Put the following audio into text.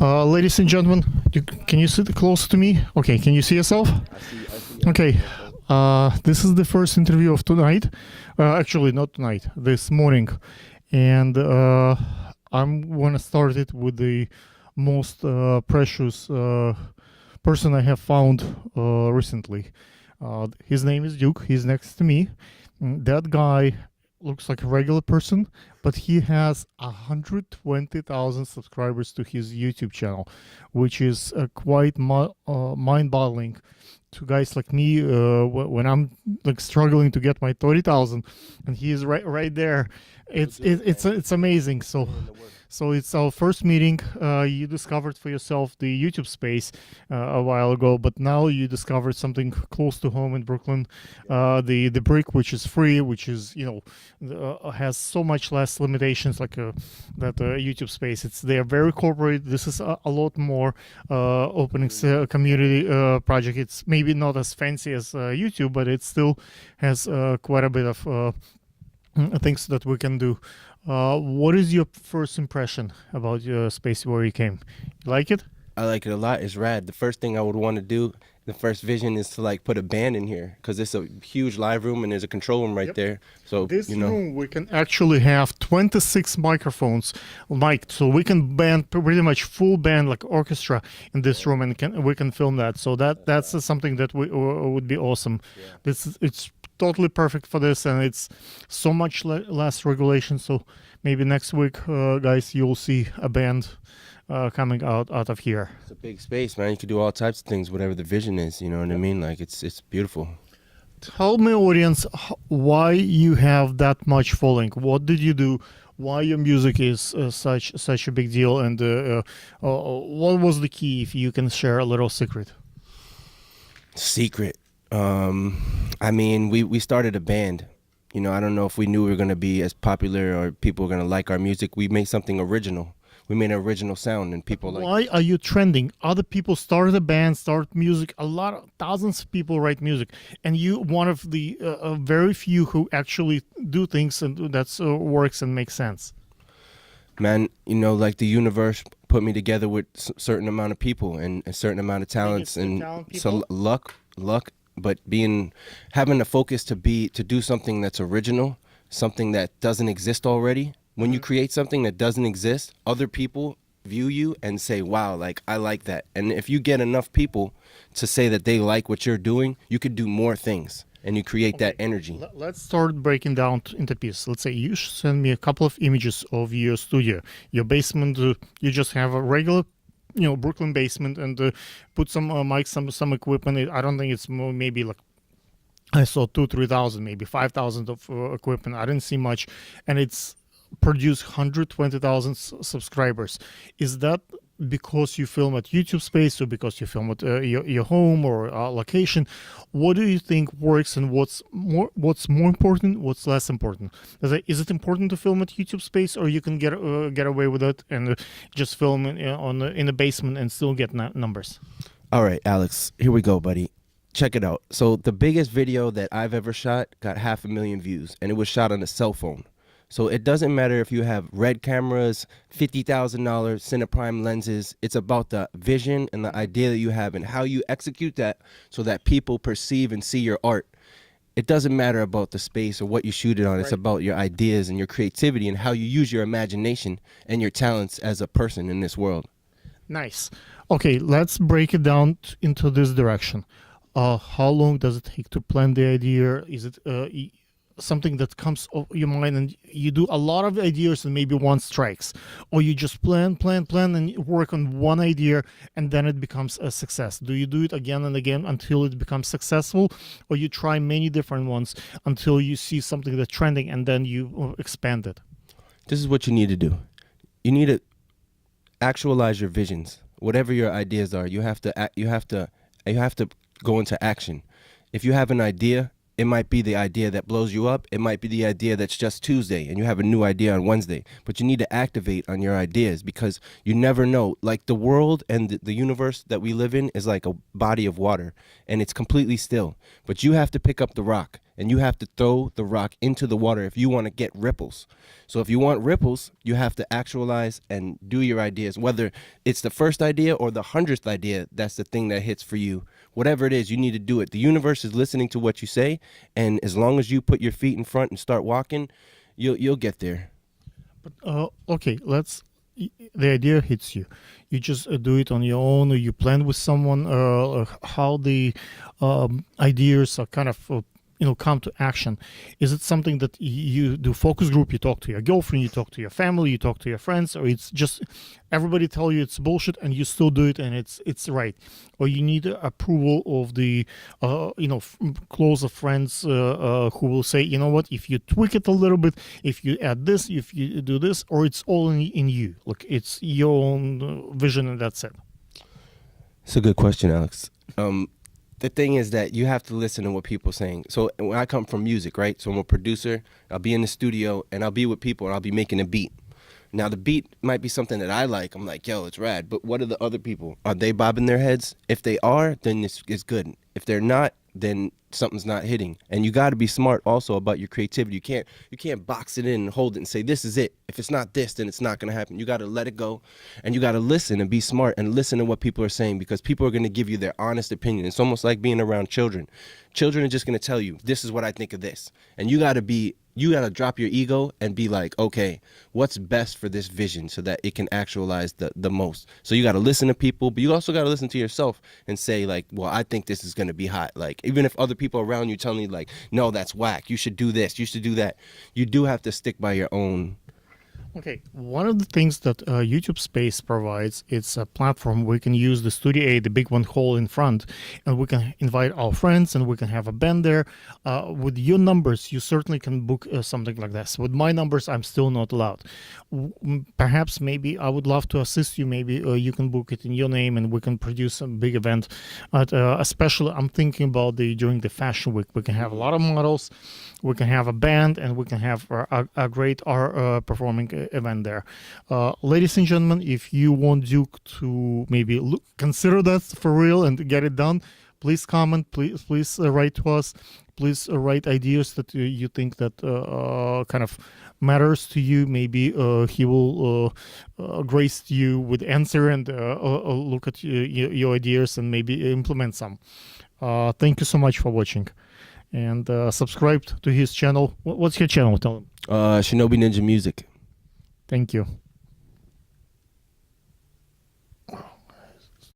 Ladies and gentlemen, can you sit close to me? Okay, can you see yourself? I see. Okay, this is the first interview of tonight. Actually, not tonight, this morning. And I'm going to start it with the most precious person I have found recently. His name is Duke. He's next to me. That guy looks like a regular person, but he has 120,000 subscribers to his YouTube channel, which is quite mind-boggling to guys like me when I'm like struggling to get my 30,000, and he is right there. It's amazing. So it's our first meeting. You discovered for yourself the YouTube space a while ago, but now you discovered something close to home in Brooklyn, the brick, which is free, which is has so much less limitations like that YouTube space. They are very corporate. This is a lot more open community project. It's maybe not as fancy as YouTube, but it still has quite a bit of things that we can do. What is your first impression about your space where you came? You like it? I like it a lot. It's rad. The first thing I would want to do, the first vision is to like put a band in here because it's a huge live room and there's a control room right there. So this room we can actually have 26 microphones mic'd, so we can band pretty much full band like orchestra in this room, and we can film that. So that's something that would be awesome. Yeah. It's totally perfect for this, and it's so much less regulation. So maybe next week, guys, you'll see a band coming out of here. It's a big space, man. You can do all types of things, whatever the vision is. You know what I mean? Like it's beautiful. Tell me, audience, why you have that much following. What did you do? Why your music is such a big deal? And what was the key? If you can share a little secret. Secret. I mean, we started a band. You know, I don't know if we knew we were going to be as popular or people were going to like our music. We made something original. We made an original sound, and people like. Why are you trending? Other people started a band, start music. Thousands of people write music, and you one of the very few who actually do things and that works and makes sense. Man, you know, like the universe put me together with a certain amount of people and a certain amount of talents, and so luck. But having a focus to do something that's original, something that doesn't exist already. When you create something that doesn't exist, other people view you and say, wow, like I like that. And if you get enough people to say that they like what you're doing, you could do more things and you create that energy. Let's start breaking down into pieces. Let's say you send me a couple of images of your studio, your basement. You just have a regular Brooklyn basement, and put some mics, some equipment. I don't think it's more, maybe like I saw 2,000-3,000, maybe 5,000 of equipment. I didn't see much, and it's produced 120,000 subscribers. Is that because you film at YouTube space, or because you film at your home or location? What do you think works, and what's more important, what's less important? Is it important to film at YouTube space, or you can get away with it and just film in the basement and still get numbers? All right, Alex, here we go, buddy. Check it out. So the biggest video that I've ever shot got 500,000 views, and it was shot on a cell phone. So it doesn't matter if you have red cameras, $50,000 Cineprime lenses. It's about the vision and the idea that you have and how you execute that so that people perceive and see your art. It doesn't matter about the space or what you shoot it on. It's about your ideas and your creativity and how you use your imagination and your talents as a person in this world. Nice. Okay, let's break it down into this direction. How long does it take to plan the idea? Is it something that comes of your mind and you do a lot of ideas and maybe one strikes, or you just plan and work on one idea and then it becomes a success? Do you do it again and again until it becomes successful, or you try many different ones until you see something that's trending and then you expand it? This is what you need to do. You need to actualize your visions. Whatever your ideas are, you have to go into action. If you have an idea, it might be the idea that blows you up. It might be the idea that's just Tuesday and you have a new idea on Wednesday. But you need to activate on your ideas because you never know. Like the world and the universe that we live in is like a body of water and it's completely still. But you have to pick up the rock and you have to throw the rock into the water if you want to get ripples. So if you want ripples, you have to actualize and do your ideas, whether it's the first idea or the 100th idea. That's the thing that hits for you. Whatever it is, you need to do it. The universe is listening to what you say, and as long as you put your feet in front and start walking, you'll get there. But okay, the idea hits you. You just do it on your own, or you plan with someone. How the ideas are kind of come to action. Is it something that you do focus group? You talk to your girlfriend, you talk to your family, you talk to your friends, or it's just everybody tell you it's bullshit and you still do it and it's right, or you need approval of the closer friends who will say, you know what, if you tweak it a little bit, if you add this, if you do this, or it's all in you. Look, it's your own vision and that's it. It's a good question, Alex. The thing is that you have to listen to what people are saying. So when I come from music, right? So I'm a producer. I'll be in the studio and I'll be with people and I'll be making a beat. Now the beat might be something that I like. I'm like, yo, it's rad. But what are the other people? Are they bobbing their heads? If they are, then it's good. If they're not, then something's not hitting. And you got to be smart also about your creativity. You can't box it in and hold it and say this is it. If it's not this, then it's not going to happen. You got to let it go, and you got to listen and be smart and listen to what people are saying, because people are going to give you their honest opinion. It's almost like being around children. Children are just going to tell you, this is what I think of this. And you got to drop your ego and be like, okay, what's best for this vision so that it can actualize the most. So you got to listen to people, but you also got to listen to yourself and say like, well, I think this is going to be hot. Like, even if other people around you tell you like, no, that's whack, you should do this, you should do that, you do have to stick by your own. Okay, one of the things that YouTube Space provides, it's a platform we can use the Studio A, the big one hole in front, and we can invite our friends and we can have a band there. With your numbers, you certainly can book something like this. With my numbers, I'm still not allowed. Perhaps, maybe I would love to assist you. Maybe you can book it in your name and we can produce a big event. Especially, I'm thinking about during the Fashion Week, we can have a lot of models, we can have a band, and we can have a great art performing event there. Ladies and gentlemen, if you want Duke to maybe consider that for real and get it done, please comment, please write to us, please write ideas that you think that kind of matters to you. Maybe he will grace you with answer and look at your ideas and maybe implement some. Thank you so much for watching, and subscribe to his channel. What's your channel? Tell him. Shinobininja Music. Thank you.